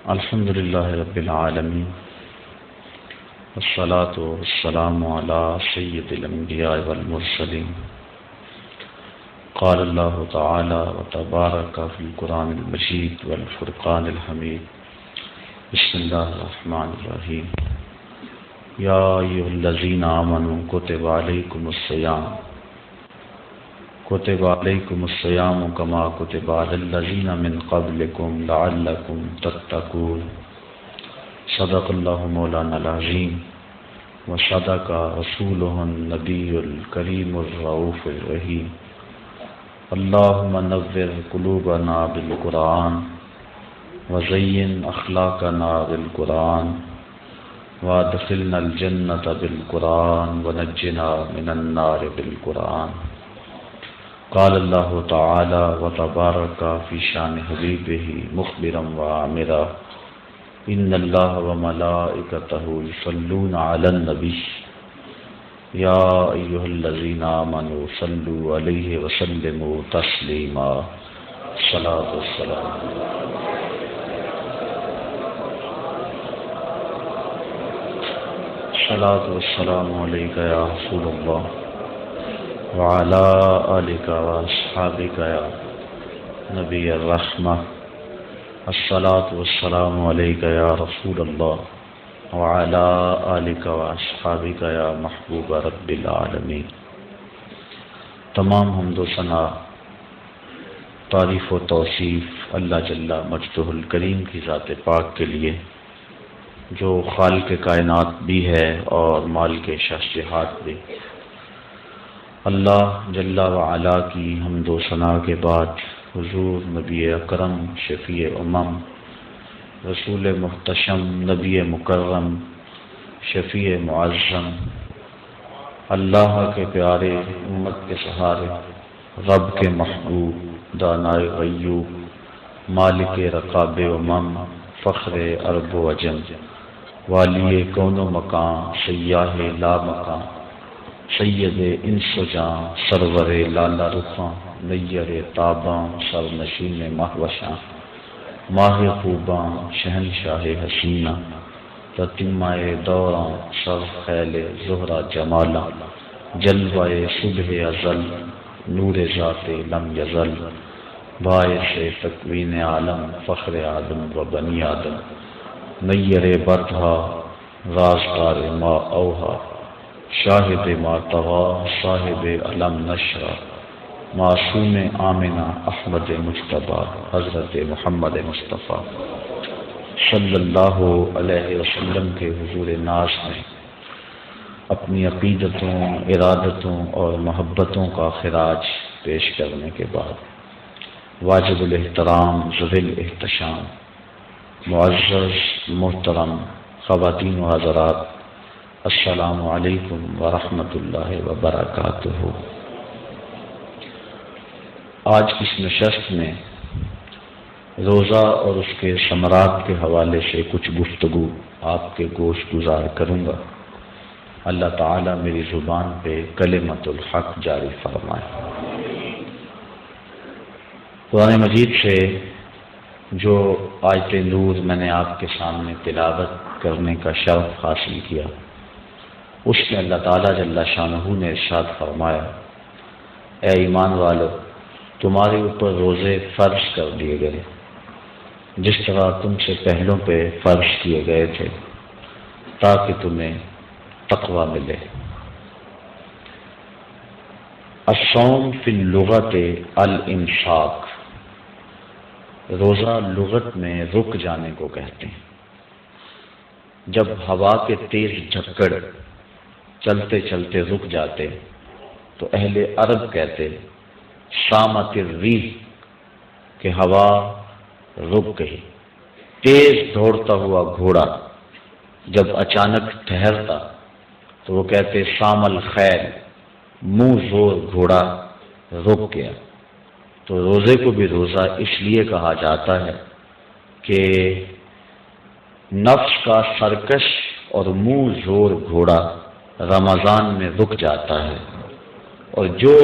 الحمد للہ رب العالمین والصلاة والسلام علی سید الانبیاء والمرسلین قال اللہ تعالی وتبارک فی القرآن المجید والفرقان الحمید بسم اللہ الرحمن الرحیم یا ایھا الذین آمنوا کتب علیکم الصیام کما کتب علی الذین من قبلکم لعلکم تتقون صدق اللہ مولانا العظیم وصدق رسولہ النبی الکریم الرؤوف الرحیم اللہم نور قلوبنا بالقرآن وزین اخلاقنا بالقرآن وادخلنا الجنة بالقرآن ونجنا من النار بالقرآن قال اللہ تعالی وتبارک فی شان حبیبہ مخبرا وعامرا ان اللہ وملائکتہ یصلون علی النبی یا ایھا الذین آمنوا صلوا علیہ وسلموا تسلیما صلاۃ والسلام علیک یا رسول اللہ وعلی آلک واصحابک یا نبی الرحمہ الصلاۃ والسلام علیک یا رسول اللہ وعلی آلک واصحابک یا محبوب رب العالمین۔ تمام حمد و ثنا، تعریف و توصیف اللہ جل مجدہ الکریم کی ذات پاک کے لیے، جو خالق کائنات بھی ہے اور مالک شہنشاہت بھی۔ اللہ جل وعلا کی حمد و ثنا کے بعد حضور نبی اکرم شفیع امم رسول محتشم نبی مکرم شفیع معظم اللہ کے پیارے امت کے سہارے رب کے محبوب دانائے غیوب مالک رقاب امم فخر عرب و عجم والی کون و مکان سیاہ لا مکان سید انس و جاں سرور لالا رخاں نیر تاباں سر نشین مہوشاں ماہ خوباں شہنشاہ حسینہ تتمہ دوراں سر خیل زہرہ جمالاں جلوہ صبح ازل نور ذات لم یزل باعث تکوین عالم فخر آدم و بنی آدم نیر برہا رازدار ما اوہا شاہد ما طغا صاحب علم نشرہ معصوم آمنہ احمد مجتبیٰ حضرت محمد مصطفیٰ صلی اللہ علیہ وسلم کے حضور ناز میں اپنی عقیدتوں، ارادتوں اور محبتوں کا خراج پیش کرنے کے بعد واجب الاحترام ذوی الاحتشام معزز محترم خواتین و حضرات، السلام علیکم ورحمۃ اللہ وبرکاتہ۔ آج اس نشست میں روزہ اور اس کے ثمرات کے حوالے سے کچھ گفتگو آپ کے گوش گزار کروں گا۔ اللہ تعالیٰ میری زبان پہ کلمۃ الحق جاری فرمائے۔ قرآن مجید سے جو آیت نور میں نے آپ کے سامنے تلاوت کرنے کا شرف حاصل کیا، اس میں اللہ تعالیٰ جل شانہ نے ارشاد فرمایا، اے ایمان والو، تمہارے اوپر روزے فرض کر دیے گئے جس طرح تم سے پہلوں پہ فرض کیے گئے تھے تاکہ تمہیں تقوی ملے۔ الصوم فی اللغت الامساک، روزہ لغت میں رک جانے کو کہتے ہیں۔ جب ہوا کے تیز جھکڑ چلتے چلتے رک جاتے تو اہل عرب کہتے صامت الریح کہ ہوا رک گئی۔ تیز دوڑتا ہوا گھوڑا جب اچانک ٹھہرتا تو وہ کہتے صام الخیل، منہ زور گھوڑا رک گیا۔ تو روزے کو بھی روزہ اس لیے کہا جاتا ہے کہ نفس کا سرکش اور منہ زور گھوڑا رمضان میں رک جاتا ہے، اور جو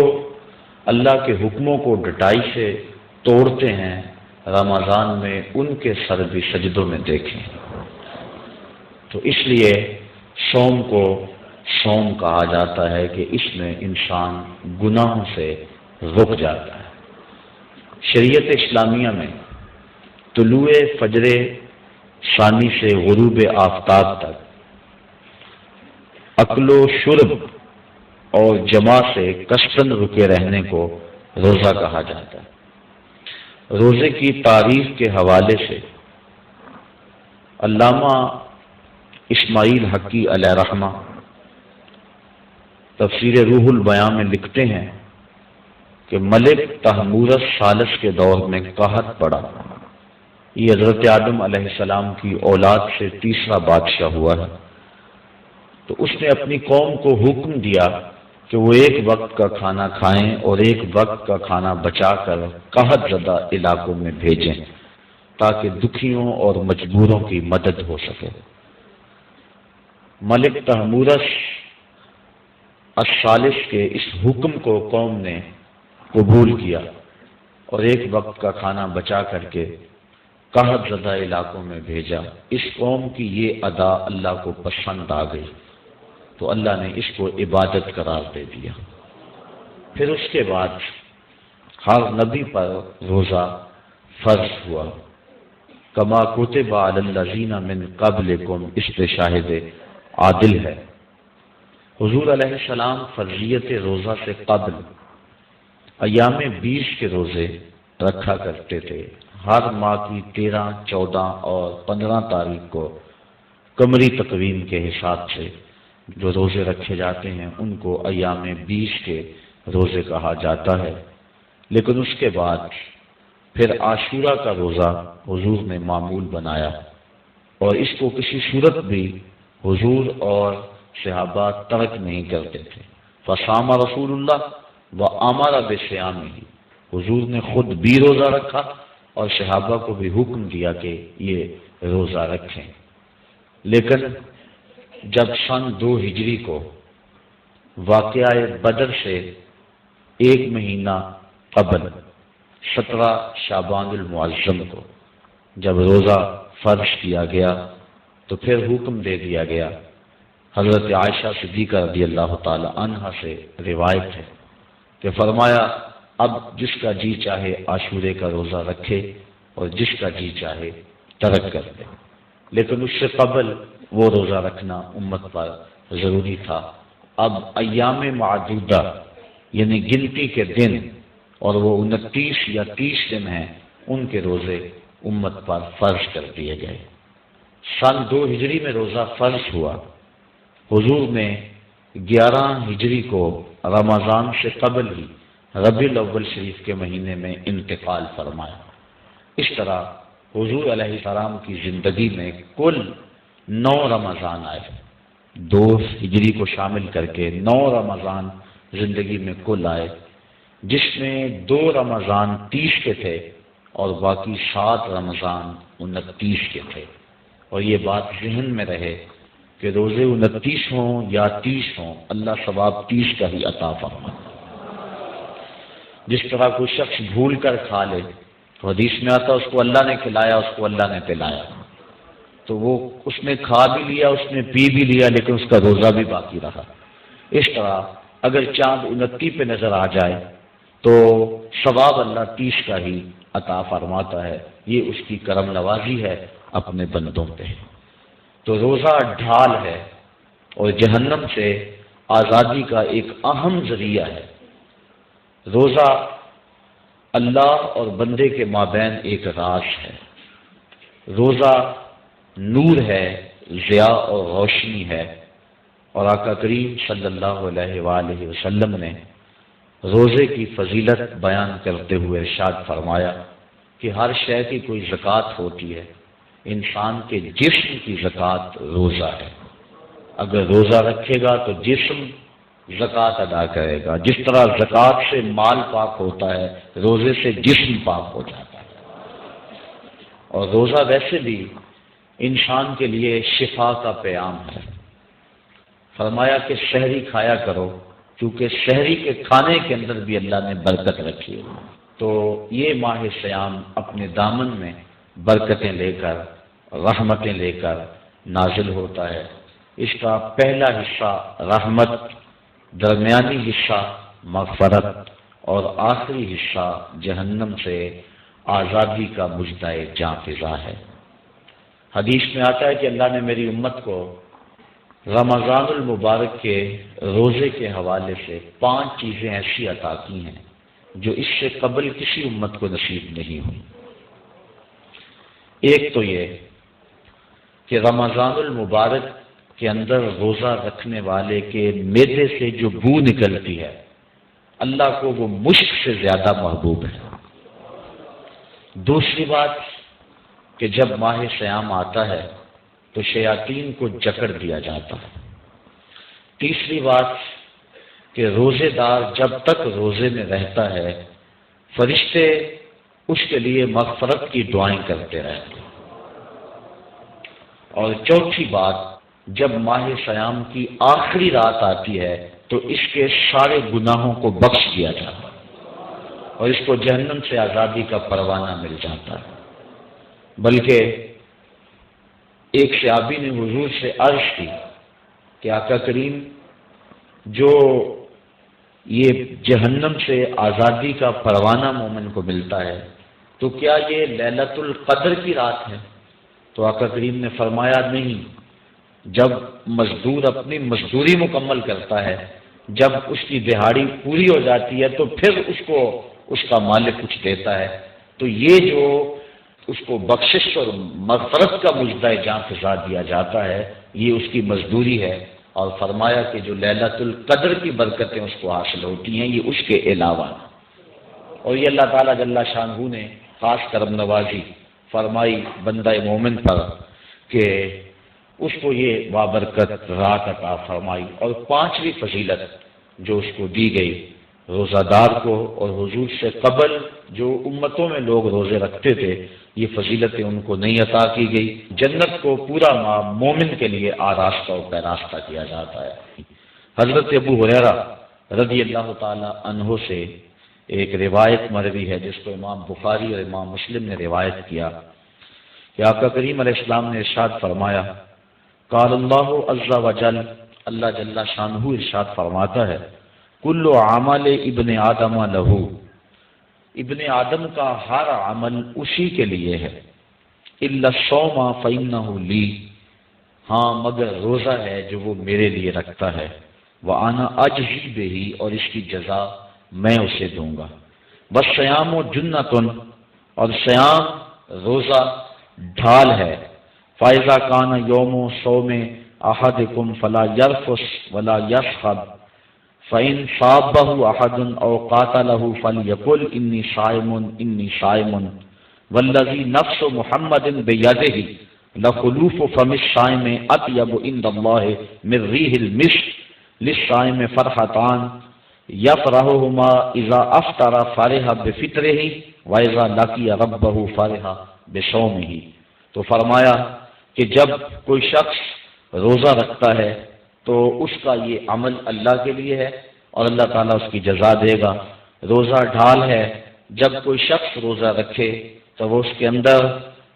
اللہ کے حکموں کو ڈٹائی سے توڑتے ہیں رمضان میں ان کے سر بھی سجدوں میں دیکھیں۔ تو اس لیے صوم کو صوم کہا جاتا ہے کہ اس میں انسان گناہوں سے رک جاتا ہے۔ شریعت اسلامیہ میں طلوع فجر ثانی سے غروب آفتاب تک اکل و شرب اور جماع سے کثرت رکے رہنے کو روزہ کہا جاتا ہے۔ روزے کی تعریف کے حوالے سے علامہ اسماعیل حقی علیہ رحمہ تفسیر روح البیاں میں لکھتے ہیں کہ ملک تحمورس ثالث کے دور میں قحط پڑا۔ یہ حضرت آدم علیہ السلام کی اولاد سے تیسرا بادشاہ ہوا ہے۔ تو اس نے اپنی قوم کو حکم دیا کہ وہ ایک وقت کا کھانا کھائیں اور ایک وقت کا کھانا بچا کر قحط زدہ علاقوں میں بھیجیں تاکہ دکھیوں اور مجبوروں کی مدد ہو سکے۔ ملک تحمورس الثالث کے اس حکم کو قوم نے قبول کیا اور ایک وقت کا کھانا بچا کر کے قحط زدہ علاقوں میں بھیجا۔ اس قوم کی یہ ادا اللہ کو پسند آ گئی تو اللہ نے اس کو عبادت قرار دے دیا۔ پھر اس کے بعد ہر نبی پر روزہ فرض ہوا۔ کما کتب علی الذین من قبلکم، اس پہ شاہد عادل ہے۔ حضور علیہ السلام فرضیت روزہ سے قبل ایام 20 کے روزے رکھا کرتے تھے۔ ہر ماہ کی 13، 14 اور 15 تاریخ کو قمری تقویم کے حساب سے جو روزے رکھے جاتے ہیں ان کو ایام 20 کے روزے کہا جاتا ہے۔ لیکن اس کے بعد پھر عاشورہ کا روزہ حضور نے معمول بنایا اور اس کو کسی صورت بھی حضور اور صحابہ ترک نہیں کرتے تھے۔ فصام رسول اللہ وامر بصیامہ، حضور نے خود بھی روزہ رکھا اور صحابہ کو بھی حکم دیا کہ یہ روزہ رکھیں۔ لیکن جب سن 2 ہجری کو واقعہ بدر سے ایک مہینہ قبل 17 شعبان المعظم کو جب روزہ فرض کیا گیا تو پھر حکم دے دیا گیا۔ حضرت عائشہ صدیقہ رضی اللہ تعالی عنہا سے روایت ہے کہ فرمایا اب جس کا جی چاہے عاشورے کا روزہ رکھے اور جس کا جی چاہے ترک کر دے۔ لیکن اس سے قبل وہ روزہ رکھنا امت پر ضروری تھا۔ اب ایام معدودہ یعنی گنتی کے دن اور وہ 29 یا 30 دن ہیں، ان کے روزے امت پر فرض کر دیے گئے۔ سن 2 ہجری میں روزہ فرض ہوا۔ حضور نے 11 ہجری کو رمضان سے قبل ہی ربیع الاول شریف کے مہینے میں انتقال فرمایا۔ اس طرح حضور علیہ السلام کی زندگی میں کل 9 رمضان آئے، 2 ہجری کو شامل کر کے 9 رمضان زندگی میں کل آئے، جس میں 2 رمضان 30 کے تھے اور باقی 7 رمضان 29 کے تھے۔ اور یہ بات ذہن میں رہے کہ روزے 29 ہوں یا 30 ہوں، اللہ ثواب 30 کا ہی عطا فرمائے۔ جس طرح کوئی شخص بھول کر کھا لے تو حدیث میں آتا اس کو اللہ نے کھلایا، اس کو اللہ نے پلایا، تو وہ اس نے کھا بھی لیا، اس نے پی بھی لیا، لیکن اس کا روزہ بھی باقی رہا۔ اس طرح اگر چاند 29 پہ نظر آ جائے تو ثواب اللہ 30 کا ہی عطا فرماتا ہے۔ یہ اس کی کرم نوازی ہے اپنے بندوں پہ۔ تو روزہ ڈھال ہے اور جہنم سے آزادی کا ایک اہم ذریعہ ہے۔ روزہ اللہ اور بندے کے مابین ایک راز ہے۔ روزہ نور ہے، ضیاء اور روشنی ہے، اور آقا کریم صلی اللہ علیہ وآلہ وسلم نے روزے کی فضیلت بیان کرتے ہوئے ارشاد فرمایا کہ ہر شے کی کوئی زکوٰۃ ہوتی ہے، انسان کے جسم کی زکوٰۃ روزہ ہے۔ اگر روزہ رکھے گا تو جسم زکوٰۃ ادا کرے گا۔ جس طرح زکوٰۃ سے مال پاک ہوتا ہے، روزے سے جسم پاک ہو جاتا ہے۔ اور روزہ ویسے بھی انسان کے لیے شفا کا پیام ہے۔ فرمایا کہ سحری کھایا کرو، کیونکہ سحری کے کھانے کے اندر بھی اللہ نے برکت رکھی ہے۔ تو یہ ماہ سیام اپنے دامن میں برکتیں لے کر، رحمتیں لے کر نازل ہوتا ہے۔ اس کا پہلا حصہ رحمت، درمیانی حصہ مغفرت اور آخری حصہ جہنم سے آزادی کا مژدہ جاں فضا ہے۔ حدیث میں آتا ہے کہ اللہ نے میری امت کو رمضان المبارک کے روزے کے حوالے سے 5 چیزیں ایسی عطا کی ہیں جو اس سے قبل کسی امت کو نصیب نہیں ہوئی۔ ایک تو یہ کہ رمضان المبارک کے اندر روزہ رکھنے والے کے معدے سے جو بو نکلتی ہے اللہ کو وہ مشک سے زیادہ محبوب ہے۔ دوسری بات کہ جب ماہ سیام آتا ہے تو شیاطین کو جکڑ دیا جاتا ہے۔ تیسری بات کہ روزے دار جب تک روزے میں رہتا ہے فرشتے اس کے لیے مغفرت کی دعائیں کرتے رہتے ہیں۔ اور چوتھی بات جب ماہ سیام کی آخری رات آتی ہے تو اس کے سارے گناہوں کو بخش دیا جاتا ہے اور اس کو جہنم سے آزادی کا پروانہ مل جاتا ہے۔ بلکہ ایک صحابی نے حضور سے عرض کی کہ آقا کریم، جو یہ جہنم سے آزادی کا پروانہ مومن کو ملتا ہے تو کیا یہ لیلۃ القدر کی رات ہے؟ تو آقا کریم نے فرمایا نہیں، جب مزدور اپنی مزدوری مکمل کرتا ہے، جب اس کی دہاڑی پوری ہو جاتی ہے تو پھر اس کو اس کا مالک کچھ دیتا ہے، تو یہ جو اس کو بخشش اور مغفرت کا مژدہ جاں فضا دیا جاتا ہے یہ اس کی مزدوری ہے۔ اور فرمایا کہ جو لیلۃ القدر کی برکتیں اس کو حاصل ہوتی ہیں یہ اس کے علاوہ، اور یہ اللہ تعالیٰ جل شانہ نے خاص کرم نوازی فرمائی بندہ مومن پر کہ اس کو یہ بابرکت رات عطا فرمائی۔ اور 5ویں فضیلت جو اس کو دی گئی روزہ دار کو، اور حضور سے قبل جو امتوں میں لوگ روزے رکھتے تھے یہ فضیلتیں ان کو نہیں عطا کی گئی۔ جنت کو پورا مومن کے لیے آراستہ و پیراستہ کیا جاتا ہے۔ حضرت ابو ہریرہ رضی اللہ تعالی عنہ سے ایک روایت مروی ہے جس کو امام بخاری اور امام مسلم نے روایت کیا کہ آقا کریم علیہ السلام نے ارشاد فرمایا، قال اللہ عز وجل، اللہ جل شانہ ارشاد فرماتا ہے، کل عمل ابن آدم لہو، ابن آدم کا ہر عمل اسی کے لیے ہے، الا الصوم فانہ لی، ہاں مگر روزہ ہے جو وہ میرے لیے رکھتا ہے، وانا اجزی بہ، اور اس کی جزا میں اسے دوں گا، والصیام جنۃ، اور سیام روزہ ڈھال ہے، فاذا کان یوم صوم احدکم فلا یرفث ولا یسخب، فإن صابه أحد أو قاتله فليقل إني صائم إني صائم، والذي نفس محمد بيده لخلوف فم الصائم أطيب عند الله من ريح المسك، للصائم فرحتان يفرحهما إذا أفطر فرح بفطره وإذا لقي ربه فرح بصومه۔ تو فرمایا کہ جب کوئی شخص روزہ رکھتا ہے تو اس کا یہ عمل اللہ کے لیے ہے اور اللہ تعالیٰ اس کی جزا دے گا۔ روزہ ڈھال ہے، جب کوئی شخص روزہ رکھے تو وہ اس کے اندر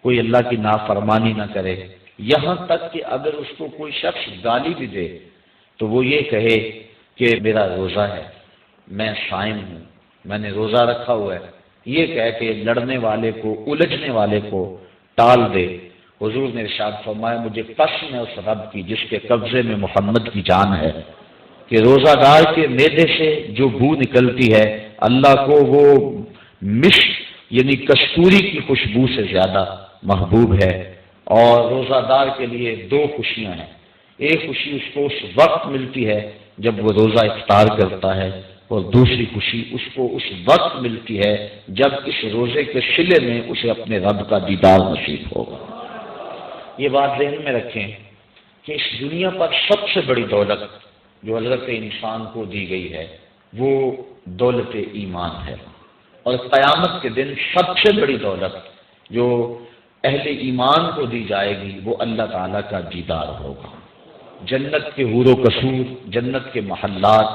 کوئی اللہ کی نافرمانی نہ کرے، یہاں تک کہ اگر اس کو کوئی شخص گالی بھی دے تو وہ یہ کہے کہ میرا روزہ ہے، میں صائم ہوں، میں نے روزہ رکھا ہوا ہے، یہ کہہ کے لڑنے والے کو، الجھنے والے کو ٹال دے۔ حضور نے ارشاد فرمایا، مجھے قسم ہے اس رب کی جس کے قبضے میں محمد کی جان ہے کہ روزہ دار کے معدے سے جو بو نکلتی ہے اللہ کو وہ مشک یعنی کستوری کی خوشبو سے زیادہ محبوب ہے۔ اور روزہ دار کے لیے 2 خوشیاں ہیں، ایک خوشی اس کو اس وقت ملتی ہے جب وہ روزہ افطار کرتا ہے، اور دوسری خوشی اس کو اس وقت ملتی ہے جب اس روزے کے صلے میں اسے اپنے رب کا دیدار نصیب ہوگا۔ یہ بات ذہن میں رکھیں کہ اس دنیا پر سب سے بڑی دولت جو حضرت انسان کو دی گئی ہے وہ دولت ایمان ہے، اور قیامت کے دن سب سے بڑی دولت جو اہل ایمان کو دی جائے گی وہ اللہ تعالیٰ کا دیدار ہوگا۔ جنت کے حور و قصور، جنت کے محلات،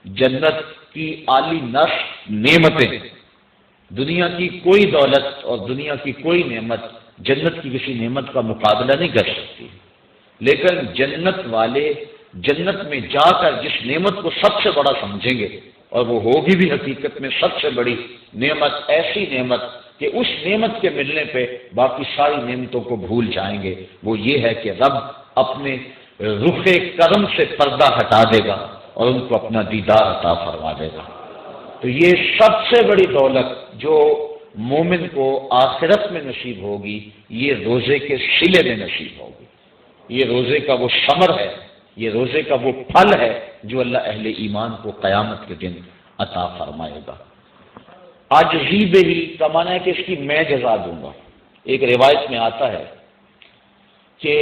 جنت کی عالی نفس نعمتیں، دنیا کی کوئی دولت اور دنیا کی کوئی نعمت جنت کی کسی نعمت کا مقابلہ نہیں کر سکتی، لیکن جنت والے جنت میں جا کر جس نعمت کو سب سے بڑا سمجھیں گے، اور وہ ہوگی بھی حقیقت میں سب سے بڑی نعمت، ایسی نعمت کہ اس نعمت کے ملنے پہ باقی ساری نعمتوں کو بھول جائیں گے، وہ یہ ہے کہ رب اپنے رخ کرم سے پردہ ہٹا دے گا اور ان کو اپنا دیدار عطا فرما دے گا۔ تو یہ سب سے بڑی دولت جو مومن کو آخرت میں نصیب ہوگی، یہ روزے کے صلے میں نصیب ہوگی۔ یہ روزے کا وہ ثمر ہے، یہ روزے کا وہ پھل ہے جو اللہ اہل ایمان کو قیامت کے دن عطا فرمائے گا۔ عاجزی ہی کا معنی ہے کہ اس کی میں جزا دوں گا۔ ایک روایت میں آتا ہے کہ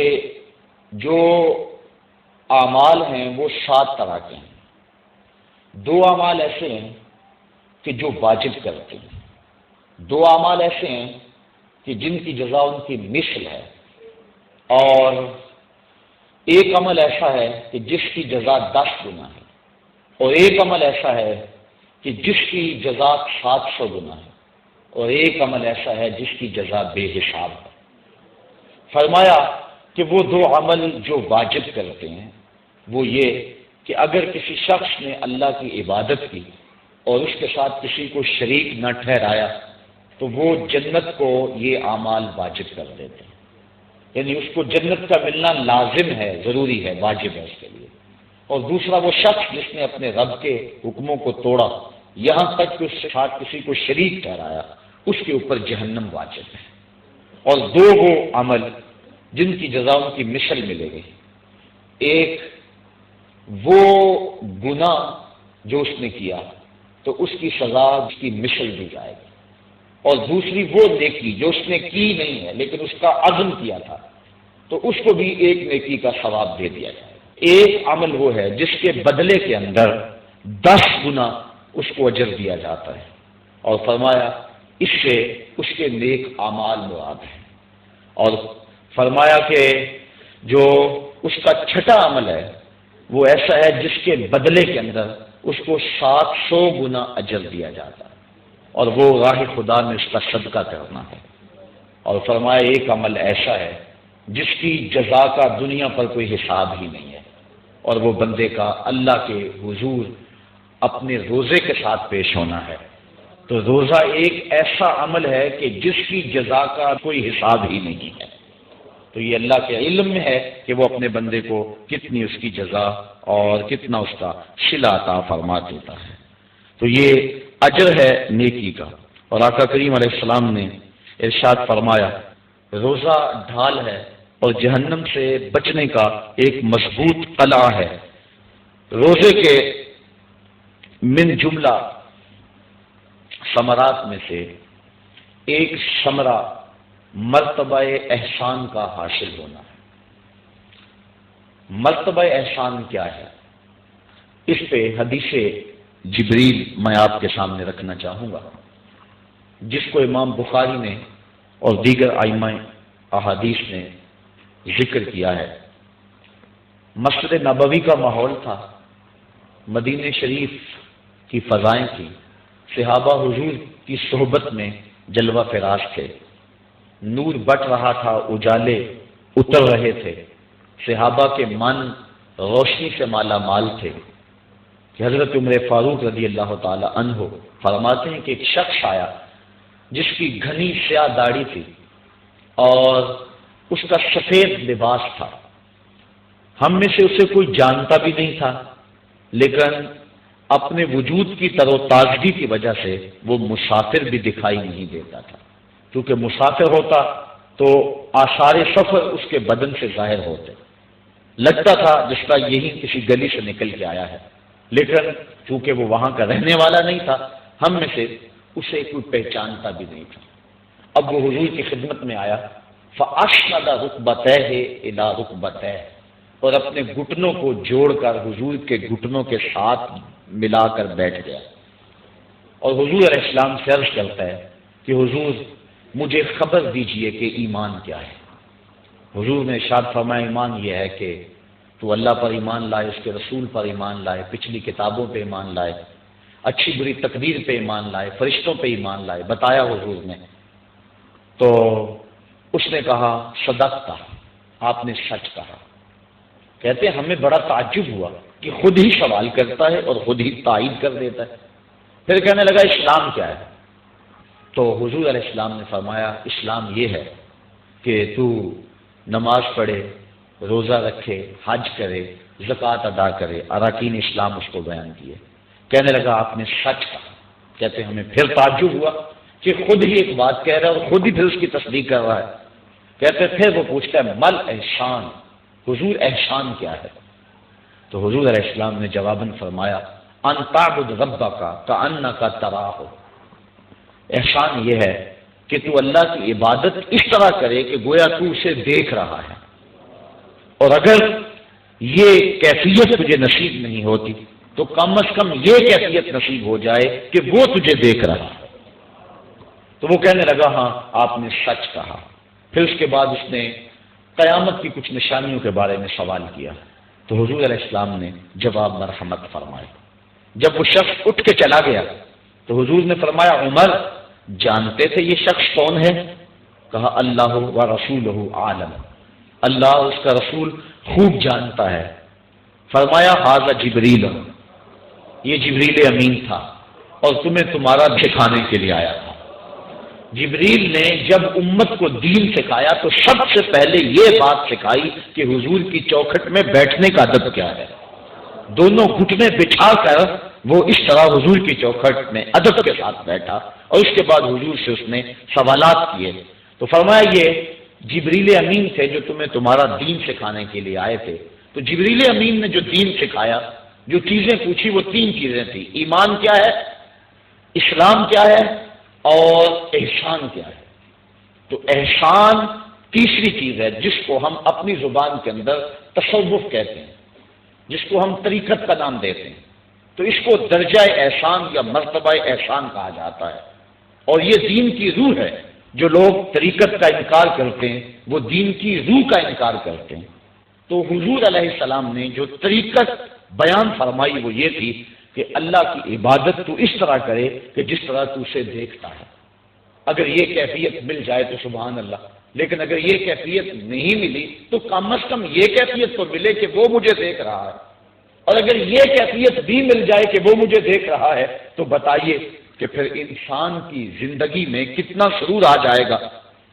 جو اعمال ہیں وہ 7 طرح کے ہیں۔ 2 اعمال ایسے ہیں کہ جو واجب کرتے ہیں، 2 اعمال ایسے ہیں کہ جن کی جزا ان کی مثل ہے، اور ایک عمل ایسا ہے کہ جس کی جزا 10 گنا ہے، اور ایک عمل ایسا ہے کہ جس کی جزا 700 گنا ہے، اور ایک عمل ایسا ہے جس کی جزا بے حساب ہے۔ فرمایا کہ وہ 2 عمل جو واجب کرتے ہیں وہ یہ کہ اگر کسی شخص نے اللہ کی عبادت کی اور اس کے ساتھ کسی کو شریک نہ ٹھہرایا تو وہ جنت کو یہ اعمال واجب کر دیتے ہیں، یعنی اس کو جنت کا ملنا لازم ہے، ضروری ہے، واجب ہے اس کے لیے۔ اور دوسرا وہ شخص جس نے اپنے رب کے حکموں کو توڑا یہاں تک کہ اس کے ساتھ کسی کو شریک ٹھہرایا، اس کے اوپر جہنم واجب ہے۔ اور 2 وہ عمل جن کی جزا ان کی مثل ملے گی، ایک وہ گناہ جو اس نے کیا تو اس کی سزا اس کی مثل دی جائے گی، اور دوسری وہ نیکی جو اس نے کی نہیں ہے لیکن اس کا عزم کیا تھا تو اس کو بھی ایک نیکی کا ثواب دے دیا جائے گا۔ ایک عمل وہ ہے جس کے بدلے کے اندر 10 گنا اس کو اجر دیا جاتا ہے، اور فرمایا اس سے اس کے نیک اعمال مراد ہیں۔ اور فرمایا کہ جو اس کا چھٹا عمل ہے وہ ایسا ہے جس کے بدلے کے اندر اس کو 700 گنا اجر دیا جاتا ہے، اور وہ راہ خدا میں اس کا صدقہ کرنا ہے۔ اور فرمایا ایک عمل ایسا ہے جس کی جزا کا دنیا پر کوئی حساب ہی نہیں ہے، اور وہ بندے کا اللہ کے حضور اپنے روزے کے ساتھ پیش ہونا ہے۔ تو روزہ ایک ایسا عمل ہے کہ جس کی جزا کا کوئی حساب ہی نہیں ہے، تو یہ اللہ کے علم میں ہے کہ وہ اپنے بندے کو کتنی اس کی جزا اور کتنا اس کا صلہ عطا فرما دیتا ہے۔ تو یہ اجر ہے نیکی کا۔ اور آقا کریم علیہ السلام نے ارشاد فرمایا روزہ ڈھال ہے اور جہنم سے بچنے کا ایک مضبوط قلعہ ہے۔ روزے کے من جملہ ثمرات میں سے ایک ثمرہ مرتبہ احسان کا حاصل ہونا ہے۔ مرتبہ احسان کیا ہے؟ اس پہ حدیث جبریل میں آپ کے سامنے رکھنا چاہوں گا، جس کو امام بخاری نے اور دیگر ائمہ احادیث نے ذکر کیا ہے۔ مسجد نبوی کا ماحول تھا، مدینہ شریف کی فضائیں تھیں، صحابہ حضور کی صحبت میں جلوہ فراز تھے، نور بٹ رہا تھا، اجالے اتر رہے تھے، صحابہ کے من روشنی سے مالا مال تھے کہ حضرت عمر فاروق رضی اللہ تعالی عنہ فرماتے ہیں کہ ایک شخص آیا جس کی گھنی سیاہ داڑھی تھی اور اس کا سفید لباس تھا۔ ہم میں سے اسے کوئی جانتا بھی نہیں تھا، لیکن اپنے وجود کی تر و تازگی کی وجہ سے وہ مسافر بھی دکھائی نہیں دیتا تھا، کیونکہ مسافر ہوتا تو آثار سفر اس کے بدن سے ظاہر ہوتے، لگتا تھا جس کا یہی کسی گلی سے نکل کے آیا ہے، لیکن چونکہ وہ وہاں کا رہنے والا نہیں تھا، ہم میں سے اسے کوئی پہچانتا بھی نہیں تھا۔ اب وہ حضور کی خدمت میں آیا، فَأَسْنَدَ رُكْبَتَيْهِ إِلَىٰ رُكْبَتَيْهِ، اور اپنے گھٹنوں کو جوڑ کر حضور کے گھٹنوں کے ساتھ ملا کر بیٹھ گیا، اور حضور علیہ السلام سے عرض کرتا ہے کہ حضور مجھے خبر دیجئے کہ ایمان کیا ہے۔ حضور نے ارشاد فرمایا ایمان یہ ہے کہ تو اللہ پر ایمان لائے، اس کے رسول پر ایمان لائے، پچھلی کتابوں پہ ایمان لائے، اچھی بری تقدیر پہ ایمان لائے، فرشتوں پہ ایمان لائے، بتایا حضور نے۔ تو اس نے کہا صدقتا، آپ نے سچ کہا۔ کہتے ہمیں بڑا تعجب ہوا کہ خود ہی سوال کرتا ہے اور خود ہی تائید کر دیتا ہے۔ پھر کہنے لگا اسلام کیا ہے؟ تو حضور علیہ السلام نے فرمایا اسلام یہ ہے کہ تو نماز پڑھے، روزہ رکھے، حج کرے، زکوٰۃ ادا کرے، اراکین اسلام اس کو بیان کیے۔ کہنے لگا آپ نے سچ کہا۔ کہتے ہمیں پھر تعجب ہوا کہ خود ہی ایک بات کہہ رہا ہے اور خود ہی پھر اس کی تصدیق کر رہا ہے۔ کہتے پھر وہ پوچھتا ہے مل احسان، حضور احسان کیا ہے؟ تو حضور علیہ السلام نے جواباً فرمایا ان تعبد ربک کأنک تراہ، احسان یہ ہے کہ تو اللہ کی عبادت اس طرح کرے کہ گویا تو اسے دیکھ رہا ہے، اور اگر یہ کیفیت تجھے نصیب نہیں ہوتی تو کم از کم یہ کیفیت نصیب ہو جائے کہ وہ تجھے دیکھ رہا ہے۔ تو وہ کہنے لگا ہاں آپ نے سچ کہا۔ پھر اس کے بعد اس نے قیامت کی کچھ نشانیوں کے بارے میں سوال کیا، تو حضور علیہ السلام نے جواب مرحمت فرمایا۔ جب وہ شخص اٹھ کے چلا گیا تو حضور نے فرمایا عمر جانتے تھے یہ شخص کون ہے؟ کہا اللہ و رسولہ عالم، اللہ اس کا رسول خوب جانتا ہے۔ فرمایا ھذا جبریل، یہ جبریل امین تھا اور تمہیں تمہارا سکھانے کے لیے آیا تھا۔ جبریل نے جب امت کو دین سکھایا تو سب سے پہلے یہ بات سکھائی کہ حضور کی چوکھٹ میں بیٹھنے کا ادب کیا ہے۔ دونوں گھٹنے بچھا کر وہ اس طرح حضور کی چوکھٹ میں ادب کے ساتھ بیٹھا، اور اس کے بعد حضور سے اس نے سوالات کیے۔ تو فرمایا یہ جبریل امین تھے جو تمہیں تمہارا دین سکھانے کے لیے آئے تھے۔ تو جبریل امین نے جو دین سکھایا، جو چیزیں پوچھی وہ 3 چیزیں تھیں، ایمان کیا ہے، اسلام کیا ہے اور احسان کیا ہے۔ تو احسان تیسری چیز ہے جس کو ہم اپنی زبان کے اندر تصوف کہتے ہیں، جس کو ہم طریقت کا نام دیتے ہیں۔ تو اس کو درجہ احسان یا مرتبہ احسان کہا جاتا ہے، اور یہ دین کی روح ہے۔ جو لوگ طریقت کا انکار کرتے ہیں وہ دین کی روح کا انکار کرتے ہیں۔ تو حضور علیہ السلام نے جو طریقت بیان فرمائی وہ یہ تھی کہ اللہ کی عبادت تو اس طرح کرے کہ جس طرح تو اسے دیکھتا ہے۔ اگر یہ کیفیت مل جائے تو سبحان اللہ، لیکن اگر یہ کیفیت نہیں ملی تو کم از کم یہ کیفیت تو ملے کہ وہ مجھے دیکھ رہا ہے، اور اگر یہ کیفیت بھی مل جائے کہ وہ مجھے دیکھ رہا ہے تو بتائیے کہ پھر انسان کی زندگی میں کتنا سرور آ جائے گا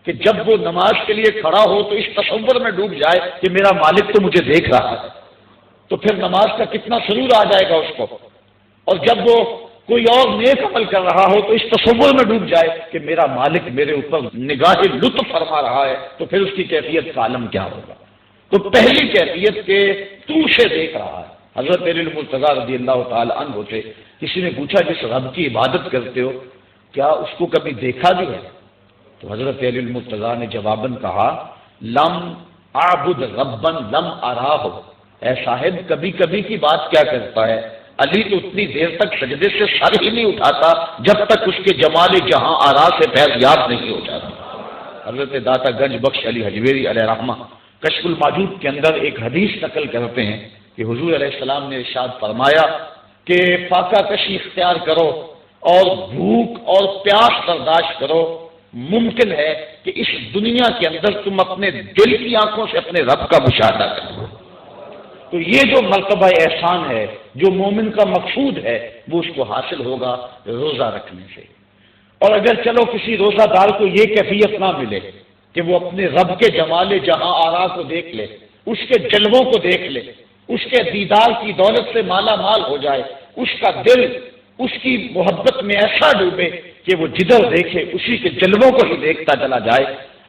کہ جب وہ نماز کے لیے کھڑا ہو تو اس تصور میں ڈوب جائے کہ میرا مالک تو مجھے دیکھ رہا ہے، تو پھر نماز کا کتنا سرور آ جائے گا اس کو۔ اور جب وہ کوئی اور نیک عمل کر رہا ہو تو اس تصور میں ڈوب جائے کہ میرا مالک میرے اوپر نگاہ لطف فرما رہا ہے، تو پھر اس کی کیفیت کا عالم کیا ہوگا۔ تو پہلی کیفیت کہ تو اسے دیکھ رہا ہے۔ حضرت علی المرتضیٰ رضی اللہ تعالی عنہ سے کسی نے پوچھا جس رب کی عبادت کرتے ہو کیا اس کو کبھی دیکھا بھی ہے؟ تو حضرت علی المرتضیٰ نے جواباً کہا لم اعبد ربا لم اراہ، اے صاحب کبھی کبھی کی بات کیا کرتا ہے، علی تو اتنی دیر تک سجدے سے سر ہی نہیں اٹھاتا جب تک اس کے جمال جہاں آرا سے فیض یاب نہیں ہو جاتا۔ حضرت داتا گنج بخش علی حجویری علیہ رحمہ کشف الماجود کے اندر ایک حدیث نقل کرتے ہیں کہ حضور علیہ السلام نے ارشاد فرمایا کہ فاقہ کشی اختیار کرو اور بھوک اور پیاس برداشت کرو، ممکن ہے کہ اس دنیا کے اندر تم اپنے دل کی آنکھوں سے اپنے رب کا مشاہدہ کرو۔ تو یہ جو مرتبہ احسان ہے، جو مومن کا مقصود ہے، وہ اس کو حاصل ہوگا روزہ رکھنے سے۔ اور اگر چلو کسی روزہ دار کو یہ کیفیت نہ ملے کہ وہ اپنے رب کے جمال جہاں آرا کو دیکھ لے، اس کے جلووں کو دیکھ لے، اس کے دیدار کی دولت سے مالا مال ہو جائے، اس کا دل اس کی محبت میں ایسا ڈوبے کہ وہ جدھر دیکھے اسی کے جلووں کو ہی دیکھتا چلا جائے،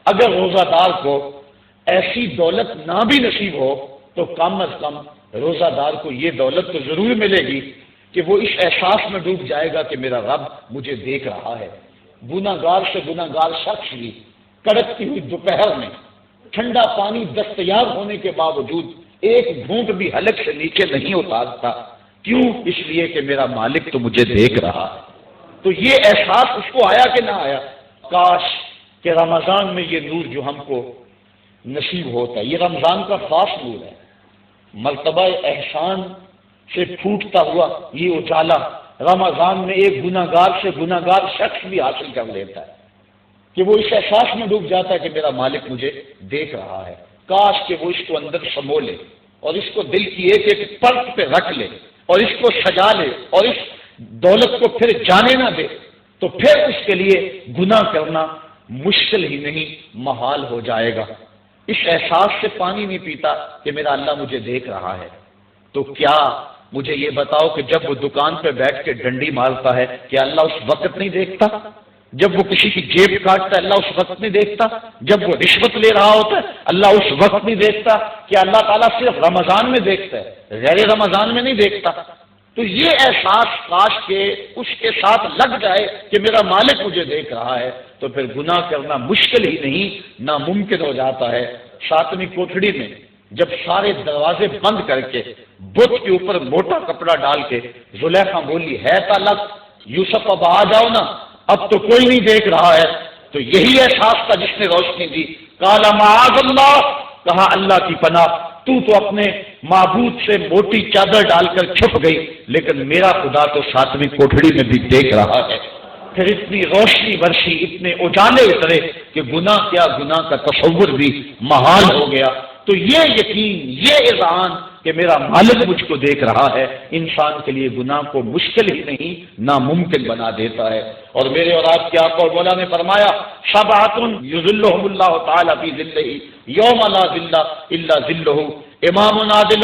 اگر روزہ دار کو ایسی دولت نہ بھی نصیب ہو تو کم از کم روزہ دار کو یہ دولت تو ضرور ملے گی کہ وہ اس احساس میں ڈوب جائے گا کہ میرا رب مجھے دیکھ رہا ہے۔ گناہگار سے گناہگار شخص بھی کڑکتی ہوئی دوپہر میں ٹھنڈا پانی دستیاب ہونے کے باوجود ایک گھونٹ بھی حلق سے نیچے نہیں اتارتا، کیوں؟ اس لیے کہ میرا مالک تو مجھے دیکھ رہا ہے۔ تو یہ احساس اس کو آیا کہ نہ آیا؟ کاش کہ رمضان میں یہ نور جو ہم کو نصیب ہوتا ہے، یہ رمضان کا خاص نور ہے، مرتبہ احسان سے پھوٹتا ہوا یہ اجالا رمضان میں ایک گناہگار سے گناہگار شخص بھی حاصل کر لیتا ہے کہ وہ اس احساس میں ڈوب جاتا ہے کہ میرا مالک مجھے دیکھ رہا ہے. کاش کہ وہ اس کو اندر سمو لے اور اس کو دل کی ایک ایک پرت پہ رکھ لے اور اس کو سجا لے اور اس دولت کو پھر جانے نہ دے، تو پھر اس کے لیے گناہ کرنا مشکل ہی نہیں محال ہو جائے گا. اس احساس سے پانی نہیں پیتا کہ میرا اللہ مجھے دیکھ رہا ہے. تو کیا مجھے یہ بتاؤ کہ جب وہ دکان پہ بیٹھ کے ڈنڈی مارتا ہے کیا اللہ اس وقت نہیں دیکھتا؟ جب وہ کسی کی جیب کاٹتا ہے اللہ اس وقت نہیں دیکھتا؟ جب وہ رشوت لے رہا ہوتا ہے اللہ اس وقت نہیں دیکھتا؟ کہ اللہ تعالیٰ صرف رمضان میں دیکھتا ہے، غیر رمضان میں نہیں دیکھتا؟ تو یہ احساس کاش کہ اس کے ساتھ لگ جائے کہ میرا مالک مجھے دیکھ رہا ہے، تو پھر گناہ کرنا مشکل ہی نہیں ناممکن ہو جاتا ہے. 7ویں کوٹھڑی میں جب سارے دروازے بند کر کے بت کے اوپر موٹا کپڑا ڈال کے زلیخا بولی ہے طالب یوسف اب آ جاؤ نا، اب تو کوئی نہیں دیکھ رہا ہے، تو یہی احساس تھا جس نے روشنی دی. قال معاذ اللہ، کہا اللہ کی پناہ، تو اپنے معبود سے موٹی چادر ڈال کر چھپ گئی، لیکن میرا خدا تو 7ویں کوٹھڑی میں بھی دیکھ رہا ہے. پھر اتنی روشنی برسی، اتنے اجالے اترے کہ گناہ کیا گناہ کا تصور بھی محال ہو گیا. تو یہ یقین، یہ اذعان کہ میرا مالک مجھ کو دیکھ رہا ہے، انسان کے لیے گناہ کو مشکل ہی نہیں ناممکن بنا دیتا ہے. اور میرے اور آپ کے آقا اور مولا نے فرمایا سبعۃ یظلھم اللہ تعالی فی ظلہ یوم لا ظل الا ظلہ، امام عادل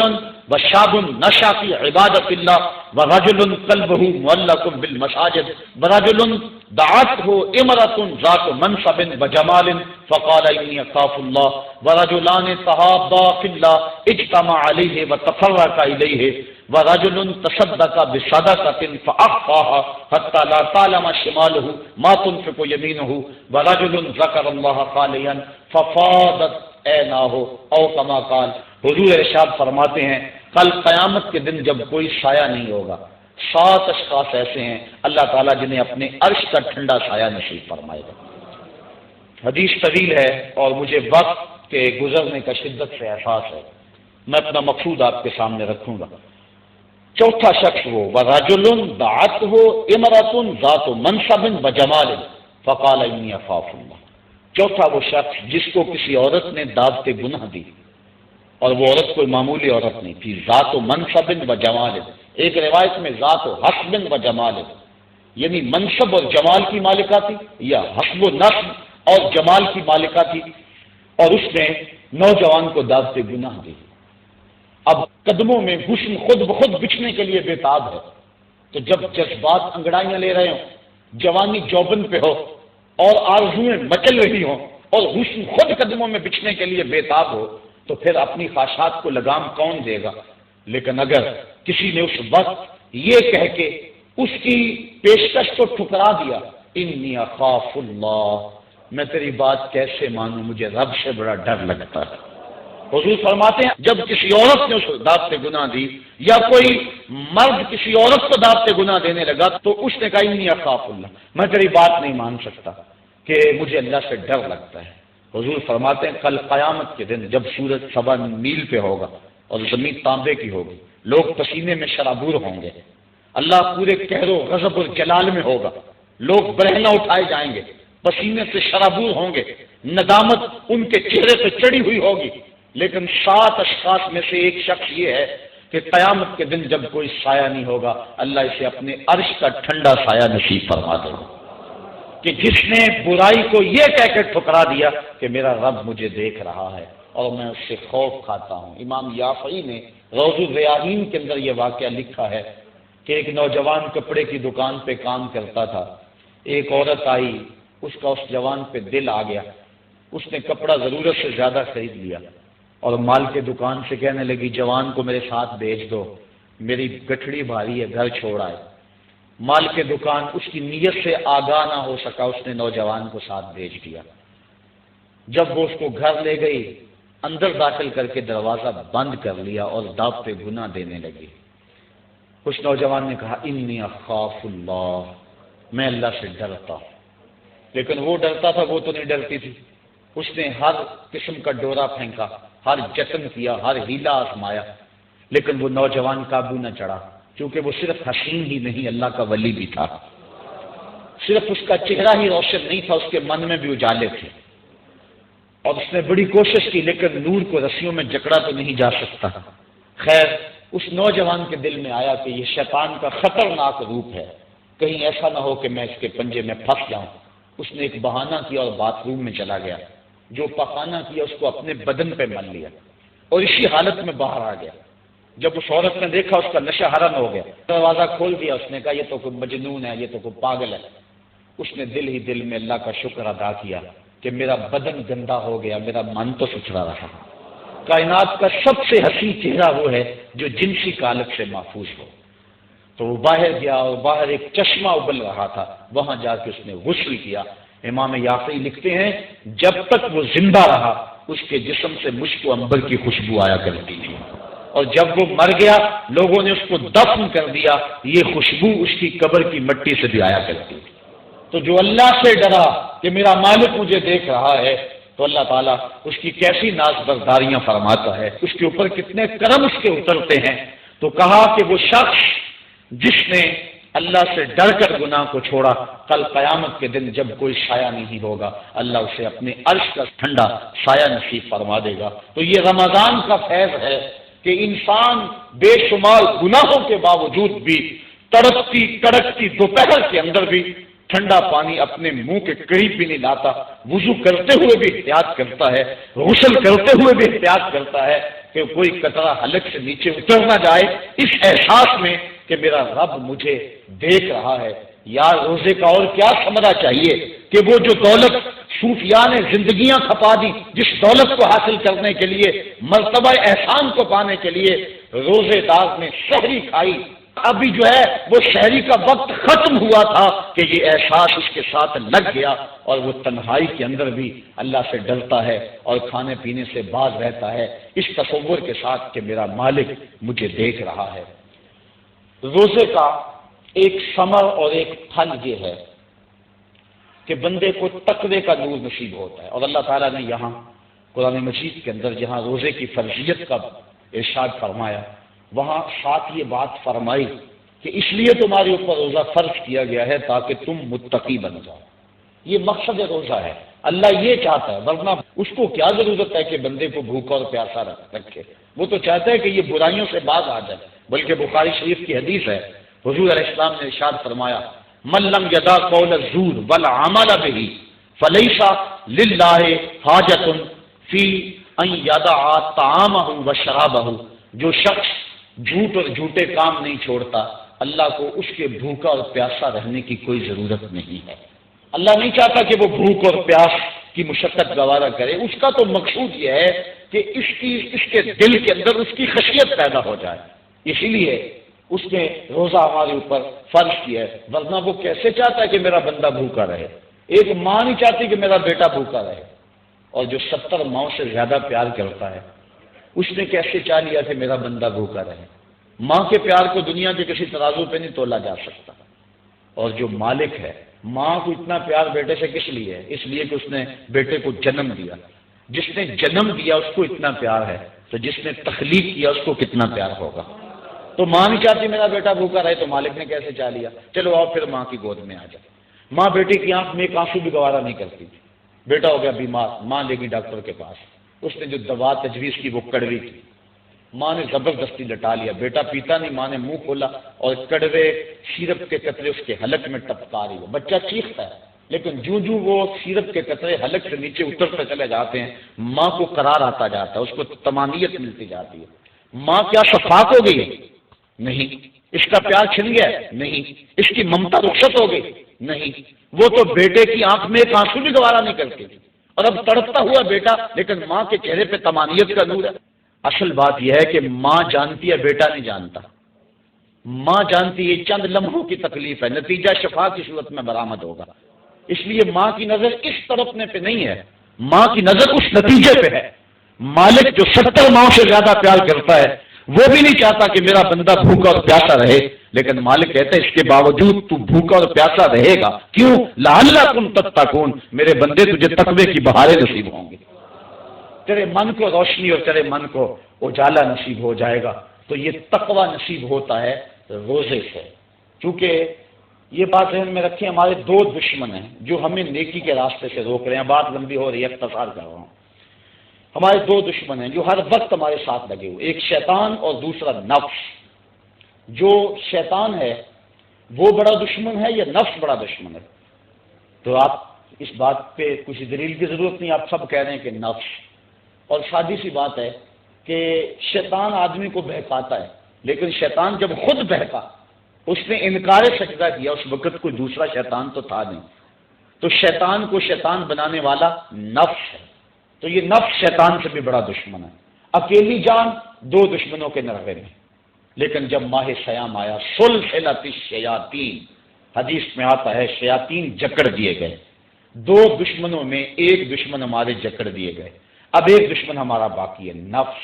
وشاب نشا فی عبادت اللہ ورجل قلبہ معلق بالمساجد ورجل دعته امرأة ذات منصب وجمال فقال انی اخاف اللہ ورجلان تحابا فی اللہ اجتمع علیہ وتفرقا الیہ ورجل تصدق بصدقة فأخفاها حتى لا تعلم شماله ما تنفق يمينه ورجل ذكر الله خاليا ففاضت عيناه او كما قال. حضور ارشاد فرماتے ہیں کل قیامت کے دن جب کوئی سایہ نہیں ہوگا، 7 اشخاص ایسے ہیں اللہ تعالیٰ جنہیں اپنے عرش کا ٹھنڈا سایہ نصیب فرمائے گا. حدیث طویل ہے اور مجھے وقت کے گزرنے کا شدت سے احساس ہے، میں اپنا مقصود آپ کے سامنے رکھوں گا. چوتھا شخص وہ وَرَجُلٌ دَعَتْهُ امْرَأَةٌ ذَاتُ مَنْصَبٍ وَجَمَالٍ فَقَالَ إِنِّي أَخَافُ اللَّهَ. چوتھا وہ شخص جس کو کسی عورت نے دعوت گناہ دی، اور وہ عورت کوئی معمولی عورت نہیں تھی، ذات و منصب و جمال. ایک روایت میں ذات و حسب و جمال، یعنی منصب اور جمال کی مالکہ تھی، یا حسب و نسب اور جمال کی مالکہ تھی، اور اس نے نوجوان کو دعوت گناہ دی. اب قدموں میں حسن خود بخود بچھنے کے لیے بےتاب ہے. تو جب جذبات انگڑائیاں لے رہے ہوں، جوانی جوبن پہ ہو اور آرزویں مچل رہی ہوں اور حسن خود قدموں میں بچھنے کے لیے بےتاب ہو، تو پھر اپنی خواہشات کو لگام کون دے گا؟ لیکن اگر کسی نے اس وقت یہ کہہ کے اس کی پیشکش کو ٹھکرا دیا انی اخاف اللہ، میں تیری بات کیسے مانوں، مجھے رب سے بڑا ڈر لگتا ہے. حضور فرماتے ہیں جب کسی عورت نے اس دعوت گناہ دی یا کوئی مرد کسی عورت کو دعوت گناہ دینے لگا تو اس نے کہا انی اخاف اللہ، میں تیری بات نہیں مان سکتا کہ مجھے اللہ سے ڈر لگتا ہے. حضور فرماتے ہیں کل قیامت کے دن جب سورج 7 میل پہ ہوگا اور زمین تانبے کی ہوگی، لوگ پسینے میں شرابور ہوں گے، اللہ پورے قہر و غضب اور جلال میں ہوگا، لوگ برہنہ اٹھائے جائیں گے، پسینے سے شرابور ہوں گے، ندامت ان کے چہرے پہ چڑھی ہوئی ہوگی. لیکن 7 اشخاص میں سے ایک شخص یہ ہے کہ قیامت کے دن جب کوئی سایہ نہیں ہوگا اللہ اسے اپنے عرش کا ٹھنڈا سایہ نصیب فرما دے گا، کہ جس نے برائی کو یہ کہہ کے ٹھکرا دیا کہ میرا رب مجھے دیکھ رہا ہے اور میں اس سے خوف کھاتا ہوں. امام یافعی نے روض الریاحین کے اندر یہ واقعہ لکھا ہے کہ ایک نوجوان کپڑے کی دکان پہ کام کرتا تھا، ایک عورت آئی، اس کا اس جوان پہ دل آ گیا، اس نے کپڑا ضرورت سے زیادہ خرید لیا اور مال کے دکان سے کہنے لگی جوان کو میرے ساتھ بھیج دو، میری گٹھڑی بھاری ہے، گھر چھوڑ آئے. مال کے دکان اس کی نیت سے آگاہ نہ ہو سکا، اس نے نوجوان کو ساتھ بھیج دیا. جب وہ اس کو گھر لے گئی اندر داخل کر کے دروازہ بند کر لیا اور دعوت گناہ دینے لگی. اس نوجوان نے کہا انی اخاف اللہ، میں اللہ سے ڈرتا ہوں. لیکن وہ ڈرتا تھا، وہ تو نہیں ڈرتی تھی. اس نے ہر قسم کا ڈورا پھینکا، ہر جتن کیا، ہر ہیلا آزمایا، لیکن وہ نوجوان قابو نہ چڑھا. کیونکہ وہ صرف حسین ہی نہیں اللہ کا ولی بھی تھا، صرف اس کا چہرہ ہی روشن نہیں تھا، اس کے من میں بھی اجالے تھے، اور اس نے بڑی کوشش کی لیکن نور کو رسیوں میں جکڑا تو نہیں جا سکتا۔ خیر اس نوجوان کے دل میں آیا کہ یہ شیطان کا خطرناک روپ ہے، کہیں ایسا نہ ہو کہ میں اس کے پنجے میں پھنس جاؤں۔ اس نے ایک بہانہ کیا اور باتھ روم میں چلا گیا، جو پخانہ کیا اس کو اپنے بدن پہ مل لیا اور اسی حالت میں باہر آ گیا۔ جب اس عورت نے دیکھا اس کا نشہ حرم ہو گیا، دروازہ کھول دیا، اس نے کہا یہ تو کوئی مجنون ہے، یہ تو کوئی پاگل ہے۔ اس نے دل ہی دل میں اللہ کا شکر ادا کیا کہ میرا بدن گندا ہو گیا، میرا من تو ستھرا رہا۔ کائنات کا سب سے حسین چہرہ وہ ہے جو جنسی کالک سے محفوظ ہو۔ تو وہ باہر گیا اور باہر ایک چشمہ ابل رہا تھا، وہاں جا کے اس نے غسل کیا۔ امام یافعی لکھتے ہیں جب تک وہ زندہ رہا اس کے جسم سے مشک و عنبر کی خوشبو آیا کرتی تھی، اور جب وہ مر گیا لوگوں نے اس کو دفن کر دیا، یہ خوشبو اس کی قبر کی مٹی سے بھی آیا کرتی تھی۔ تو جو اللہ سے ڈرا کہ میرا مالک مجھے دیکھ رہا ہے تو اللہ تعالیٰ اس کی کیسی ناز برداریاں فرماتا ہے، اس کے اوپر کتنے کرم اس کے اترتے ہیں۔ تو کہا کہ وہ شخص جس نے اللہ سے ڈر کر گناہ کو چھوڑا، کل قیامت کے دن جب کوئی سایہ نہیں ہوگا اللہ اسے اپنے عرش کا ٹھنڈا سایہ نصیب فرما دے گا۔ تو یہ رمضان کا فیض ہے کہ انسان بے شمار گناہوں کے باوجود بھی تڑپتی کڑکتی دوپہر کے اندر بھی ٹھنڈا پانی اپنے منہ کے قریب بھی نہیں لاتا، وضو کرتے ہوئے بھی احتیاط کرتا ہے، غسل کرتے ہوئے بھی احتیاط کرتا ہے کہ کوئی قطرہ حلق سے نیچے اتر نہ جائے، اس احساس میں کہ میرا رب مجھے دیکھ رہا ہے۔ یار روزے کا اور کیا ثمرہ چاہیے کہ وہ جو دولت صوفیاء نے زندگیاں کھپا دی، جس دولت کو حاصل کرنے کے لیے، مرتبہ احسان کو پانے کے لیے روزے دار نے سحری کھائی، ابھی جو ہے وہ شہری کا وقت ختم ہوا تھا کہ یہ احساس اس کے ساتھ لگ گیا، اور وہ تنہائی کے اندر بھی اللہ سے ڈرتا ہے اور کھانے پینے سے باز رہتا ہے، اس تصور کے ساتھ کہ میرا مالک مجھے دیکھ رہا ہے۔ روزے کا ایک ثمر اور ایک پھل یہ ہے کہ بندے کو تقوی کا نور نصیب ہوتا ہے، اور اللہ تعالیٰ نے یہاں قرآن مجید کے اندر جہاں روزے کی فرضیت کا ارشاد فرمایا وہاں ساتھ یہ بات فرمائی کہ اس لیے تمہارے اوپر روزہ فرض کیا گیا ہے تاکہ تم متقی بن جاؤ۔ یہ مقصد روزہ ہے، اللہ یہ چاہتا ہے، ورنہ اس کو کیا ضرورت ہے کہ بندے کو بھوکا اور پیاسا رکھے، وہ تو چاہتا ہے کہ یہ برائیوں سے باز آ جائے۔ بلکہ بخاری شریف کی حدیث ہے، حضور علیہ السلام نے ارشاد فرمایا من لم یدع قول الزور والعمل به فلیس للہ حاجۃ فی ان یدع طعامہ وشرابہ، جو شخص جھوٹ اور جھوٹے کام نہیں چھوڑتا اللہ کو اس کے بھوکا اور پیاسا رہنے کی کوئی ضرورت نہیں ہے۔ اللہ نہیں چاہتا کہ وہ بھوک اور پیاس کی مشقت گوارا کرے، اس کا تو مقصود یہ ہے کہ اس کے دل کے اندر اس کی خشیت پیدا ہو جائے، اسی لیے اس نے روزہ ہمارے اوپر فرض کیا ہے، ورنہ وہ کیسے چاہتا ہے کہ میرا بندہ بھوکا رہے؟ ایک ماں نہیں چاہتی کہ میرا بیٹا بھوکا رہے، اور جو 70 ماؤں سے زیادہ پیار کرتا ہے اس نے کیسے چاہ لیا کہ میرا بندہ بھوکا رہے؟ ماں کے پیار کو دنیا کے کسی ترازو پہ نہیں تولا جا سکتا، اور جو مالک ہے، ماں کو اتنا پیار بیٹے سے کس لیے ہے؟ اس لیے کہ اس نے بیٹے کو جنم دیا، جس نے جنم دیا اس کو اتنا پیار ہے تو جس نے تخلیق کیا اس کو کتنا پیار ہوگا؟ تو ماں نہیں چاہتی میرا بیٹا بھوکا رہے تو مالک نے کیسے چاہ لیا؟ چلو آؤ پھر ماں کی گود میں آ جائے۔ ماں بیٹے کی آنکھ میں ایک آنسو بھی گوارا نہیں کرتی تھی، بیٹا ہو گیا بیمار، ماں لے گی ڈاکٹر کے پاس، اس نے جو دوا تجویز کی وہ کڑوی کی، ماں نے زبردستی لٹا لیا، بیٹا پیتا نہیں، ماں نے منہ کھولا اور کڑوے سیرپ کے قطرے اس کے حلق میں ٹپکا رہی ہے، بچہ چیختا ہے، لیکن جو وہ سیرپ کے قطرے حلق سے نیچے اترتے چلے جاتے ہیں ماں کو قرار آتا جاتا ہے، اس کو طمانینت ملتی جاتی ہے۔ ماں کیا شفاق ہو گئی؟ نہیں۔ اس کا پیار چھن گیا؟ نہیں۔ اس کی ممتا رخصت ہو گئی؟ نہیں۔ وہ تو بیٹے کی آنکھ میں ایک آنسو بھی گوارا نہیں کرتی تھی، اور اب تڑپتا ہوا بیٹا، لیکن ماں کے چہرے پہ طمانینت کا نور ہے۔ اصل بات یہ ہے کہ ماں جانتی ہے، بیٹا نہیں جانتا۔ ماں جانتی ہے چند لمحوں کی تکلیف ہے، نتیجہ شفا کی صورت میں برآمد ہوگا، اس لیے ماں کی نظر اس تڑپنے پہ نہیں ہے، ماں کی نظر اس نتیجے پہ ہے۔ مالک جو 70 ماؤں سے زیادہ پیار کرتا ہے وہ بھی نہیں چاہتا کہ میرا بندہ بھوکا اور پیاسا رہے، لیکن مالک کہتا ہے اس کے باوجود تو بھوکا اور پیاسا رہے گا، کیوں؟ لعلکم تتقون، میرے بندے تجھے تقوی کی بہاریں نصیب ہوں گی، تیرے من کو روشنی اور تیرے من کو اجالا نصیب ہو جائے گا۔ تو یہ تقوی نصیب ہوتا ہے روزے سے. چونکہ یہ بات ذہن میں رکھیں، ہمارے دو دشمن ہیں جو ہمیں نیکی کے راستے سے روک رہے ہیں. بات لمبی ہو رہی ہے، اختصار کر رہا ہوں. ہمارے دو دشمن ہیں جو ہر وقت ہمارے ساتھ لگے ہوئے، ایک شیطان اور دوسرا نفس. جو شیطان ہے وہ بڑا دشمن ہے یا نفس بڑا دشمن ہے؟ تو آپ اس بات پہ کچھ دلیل کی ضرورت نہیں، آپ سب کہہ رہے ہیں کہ نفس. اور سادی سی بات ہے کہ شیطان آدمی کو بہکاتا ہے، لیکن شیطان جب خود بہکا، اس نے انکار سجدہ کیا، اس وقت کوئی دوسرا شیطان تو تھا نہیں. تو شیطان کو شیطان بنانے والا نفس ہے. تو یہ نفس شیطان سے بھی بڑا دشمن ہے. اکیلی جان دو دشمنوں کے نرغے میں. لیکن جب ماہ سیام آیا، سلسلۃ الشیاطین، حدیث میں آتا ہے شیاطین جکڑ دیے گئے. دو دشمنوں میں ایک دشمن ہمارے جکڑ دیے گئے. اب ایک دشمن ہمارا باقی ہے، نفس.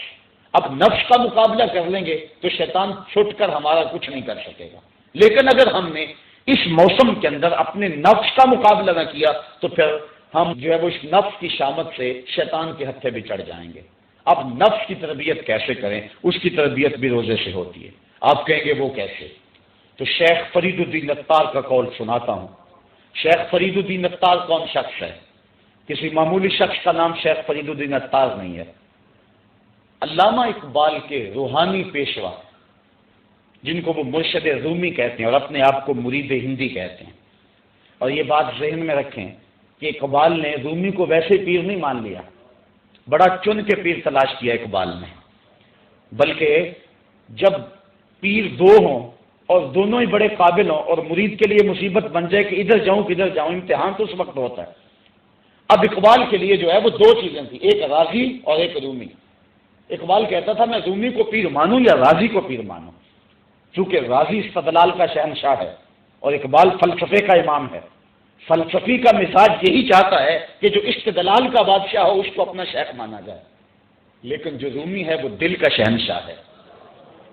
اب نفس کا مقابلہ کر لیں گے تو شیطان چھٹ کر ہمارا کچھ نہیں کر سکے گا. لیکن اگر ہم نے اس موسم کے اندر اپنے نفس کا مقابلہ نہ کیا تو پھر ہم جو ہے وہ اس نفس کی شامت سے شیطان کے ہتھے بھی چڑھ جائیں گے. اب نفس کی تربیت کیسے کریں؟ اس کی تربیت بھی روزے سے ہوتی ہے. آپ کہیں گے وہ کیسے؟ تو شیخ فرید الدین عطار کا قول سناتا ہوں. شیخ فرید الدین عطار کون شخص ہے؟ کسی معمولی شخص کا نام شیخ فرید الدین عطار نہیں ہے. علامہ اقبال کے روحانی پیشوا، جن کو وہ مرشد رومی کہتے ہیں اور اپنے آپ کو مرید ہندی کہتے ہیں. اور یہ بات ذہن میں رکھیں کہ اقبال نے رومی کو ویسے پیر نہیں مان لیا، بڑا چن کے پیر تلاش کیا اقبال نے. بلکہ جب پیر دو ہوں اور دونوں ہی بڑے قابل ہوں اور مرید کے لیے مصیبت بن جائے کہ ادھر جاؤں کدھر جاؤں، امتحان تو اس وقت ہوتا ہے. اب اقبال کے لیے جو ہے وہ دو چیزیں تھیں، ایک راضی اور ایک رومی. اقبال کہتا تھا میں رومی کو پیر مانوں یا راضی کو پیر مانوں. چونکہ راضی استدلال کا شہنشاہ ہے اور اقبال فلسفے کا امام ہے. فلسفی کا مزاج یہی چاہتا ہے کہ جو استدلال کا بادشاہ ہو اس کو اپنا شیخ مانا جائے. لیکن جو رومی ہے وہ دل کا شہنشاہ ہے.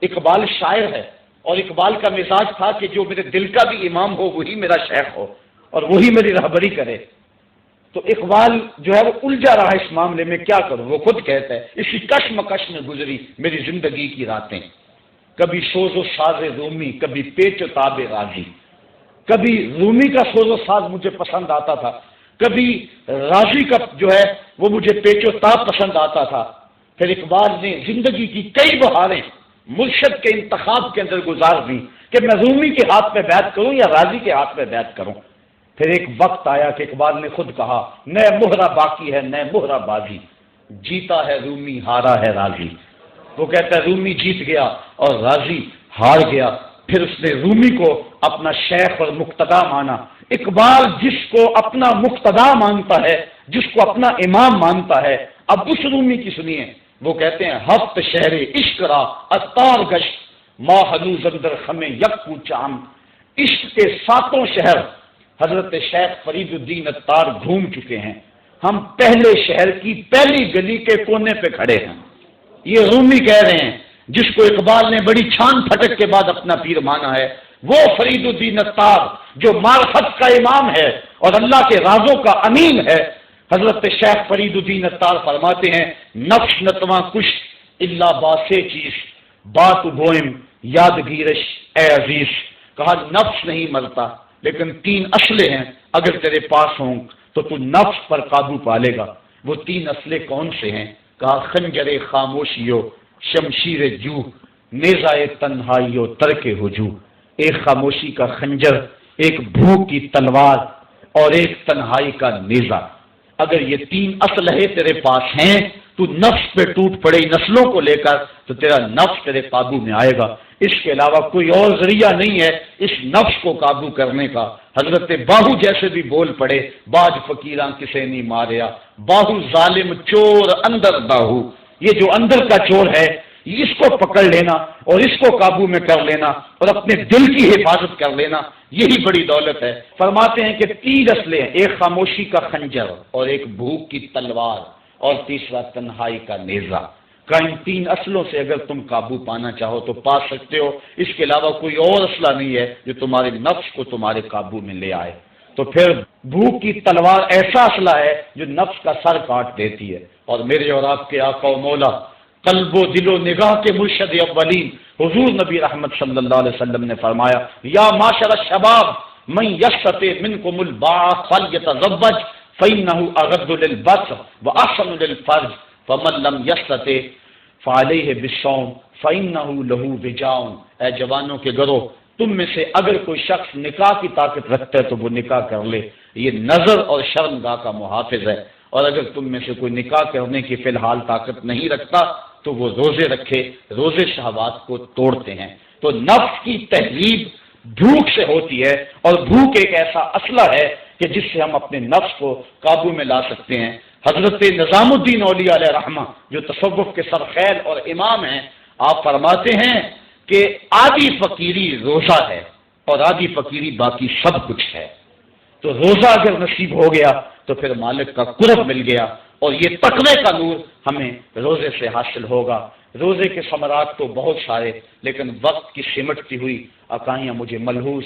اقبال شاعر ہے اور اقبال کا مزاج تھا کہ جو میرے دل کا بھی امام ہو وہی میرا شیخ ہو اور وہی میری رہبری کرے. تو اقبال جو ہے وہ الجھا رہا اس معاملے میں، کیا کروں؟ وہ خود کہتا ہے اسی کشمکش میں گزری میری زندگی کی راتیں، کبھی سوز و ساز رومی، کبھی پیچ و تاب راضی. کبھی رومی کا سوز و ساز مجھے پسند آتا تھا، کبھی راضی کا جو ہے وہ مجھے پیچ و تاب پسند آتا تھا. پھر اقبال نے زندگی کی کئی بہاریں مرشد کے انتخاب کے اندر گزار دی کہ میں رومی کے ہاتھ میں بیعت کروں یا راضی کے ہاتھ میں بیعت کروں. پھر ایک وقت آیا کہ اقبال نے خود کہا نئے مہرہ باقی ہے نئے مہرہ بازی، جیتا ہے رومی ہارا ہے راضی. وہ کہتا ہے رومی جیت گیا اور راضی ہار گیا. پھر اس نے رومی کو اپنا شیخ اور مقتدا مانا. اقبال جس کو اپنا مقتدا مانتا ہے، جس کو اپنا امام مانتا ہے، اب اس رومی کی سنیے. وہ کہتے ہیں ہفت شہر عشق را اتار گشت ماں ہنوز اندر خمیں یکو چام. عشق کے ساتوں شہر حضرت شیخ فرید الدین عطار گھوم چکے ہیں، ہم پہلے شہر کی پہلی گلی کے کونے پہ کھڑے ہیں. یہ رومی کہہ رہے ہیں جس کو اقبال نے بڑی چھان پھٹک کے بعد اپنا پیر مانا ہے، وہ فرید الدین عطار جو معرفت کا امام ہے اور اللہ کے رازوں کا امین ہے. حضرت شیخ فرید الدین عطار فرماتے ہیں نفس نتواں کش اللہ باسے چیز بات بوئم یادگیرش اے عزیز. کہا نفس نہیں مرتا لیکن تین اصلیں ہیں اگر تیرے پاس ہوں تو تو نفس پر قابو پالے گا. وہ تین اصلیں کون سے ہیں؟ کہا خنجر خاموشیو شمشیر جو نیزائے تنہائیو ترک ہجو. ایک خاموشی کا خنجر، ایک بھوک کی تلوار اور ایک تنہائی کا نیزہ. اگر یہ تین اسلحے تیرے پاس ہیں تو نفس پہ ٹوٹ پڑے نسلوں کو لے کر تو تیرا نفس تیرے قابو میں آئے گا. اس کے علاوہ کوئی اور ذریعہ نہیں ہے اس نفس کو قابو کرنے کا. حضرت باہو جیسے بھی بول پڑے باج فقیراں کسے نہیں ماریا، باہو ظالم چور اندر باہو. یہ جو اندر کا چور ہے اس کو پکڑ لینا اور اس کو قابو میں کر لینا اور اپنے دل کی حفاظت کر لینا، یہی بڑی دولت ہے. فرماتے ہیں کہ تین اسلحے، ایک خاموشی کا خنجر اور ایک بھوک کی تلوار اور تیسرا تنہائی کا نیزہ. ان تین اصلوں سے اگر تم قابو پانا چاہو تو پا سکتے ہو. اس کے علاوہ کوئی اور اصلہ نہیں ہے جو تمہارے نفس کو تمہارے قابو میں لے آئے. تو پھر بھوک کی تلوار ایسا اصلہ ہے جو نفس کا سر کاٹ دیتی ہے. اور میرے اور آپ کے آقا و مولا قلب و دل و نگاہ کے مرشد اولین حضور نبی رحمت صلی اللہ علیہ وسلم نے فرمایا یا معاشر الشباب من یستطع منکم الباء فلیتزوج فإنه اغض للبصر واحسن للفرج فمن لم یستطع فعلیہ بالصوم فإنه له وجاء۔ اے جوانوں کے گروہ، تم میں سے اگر کوئی شخص نکاح کی طاقت رکھتا ہے تو وہ نکاح کر لے، یہ نظر اور شرمگاہ کا محافظ ہے، اور اگر تم میں سے کوئی نکاح کرنے کی فی الحال طاقت نہیں رکھتا تو وہ روزے رکھے، روزے شہوات کو توڑتے ہیں۔ تو نفس کی تہذیب بھوک سے ہوتی ہے، اور بھوک ایک ایسا اسلحہ ہے کہ جس سے ہم اپنے نفس کو قابو میں لا سکتے ہیں۔ حضرت نظام الدین اولیاء علیہ رحمہ جو تصوف کے سرخیل اور امام ہیں، آپ فرماتے ہیں کہ آدھی فقیری روزہ ہے اور آدھی فقیری باقی سب کچھ ہے۔ تو روزہ اگر نصیب ہو گیا تو پھر مالک کا قرب مل گیا، اور یہ تقوی کا نور ہمیں روزے سے حاصل ہوگا۔ روزے کے ثمرات تو بہت سارے، لیکن وقت کی سمٹتی ہوئی عطائیاں مجھے ملحوظ